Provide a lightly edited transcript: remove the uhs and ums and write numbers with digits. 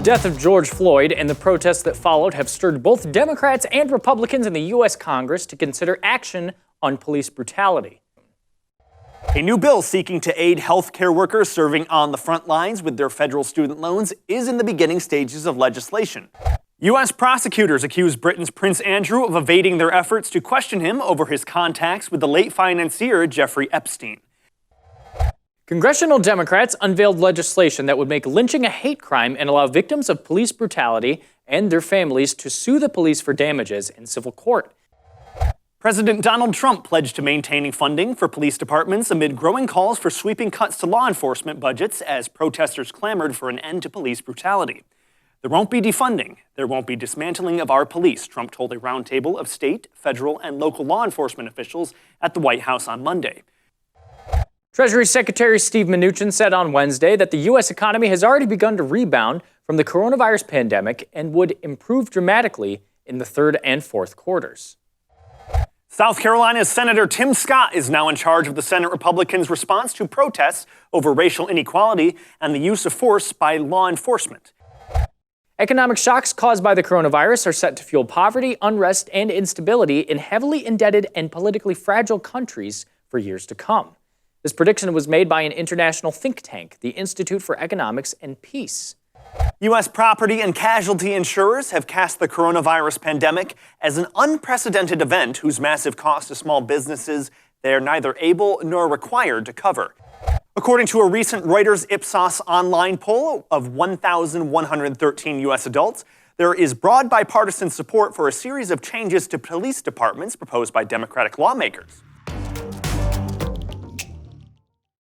The death of George Floyd and the protests that followed have stirred both Democrats and Republicans in the U.S. Congress to consider action on police brutality. A new bill seeking to aid healthcare workers serving on the front lines with their federal student loans is in the beginning stages of legislation. U.S. prosecutors accuse Britain's Prince Andrew of evading their efforts to question him over his contacts with the late financier Jeffrey Epstein. Congressional Democrats unveiled legislation that would make lynching a hate crime and allow victims of police brutality and their families to sue the police for damages in civil court. President Donald Trump pledged to maintaining funding for police departments amid growing calls for sweeping cuts to law enforcement budgets as protesters clamored for an end to police brutality. There won't be defunding. There won't be dismantling of our police, Trump told a roundtable of state, federal, and local law enforcement officials at the White House on Monday. Treasury Secretary Steve Mnuchin said on Wednesday that the U.S. economy has already begun to rebound from the coronavirus pandemic and would improve dramatically in the third and fourth quarters. South Carolina's Senator Tim Scott is now in charge of the Senate Republicans' response to protests over racial inequality and the use of force by law enforcement. Economic shocks caused by the coronavirus are set to fuel poverty, unrest, and instability in heavily indebted and politically fragile countries for years to come. This prediction was made by an international think tank, the Institute for Economics and Peace. U.S. property and casualty insurers have cast the coronavirus pandemic as an unprecedented event whose massive cost to small businesses they are neither able nor required to cover. According to a recent Reuters Ipsos online poll of 1,113 U.S. adults, there is broad bipartisan support for a series of changes to police departments proposed by Democratic lawmakers.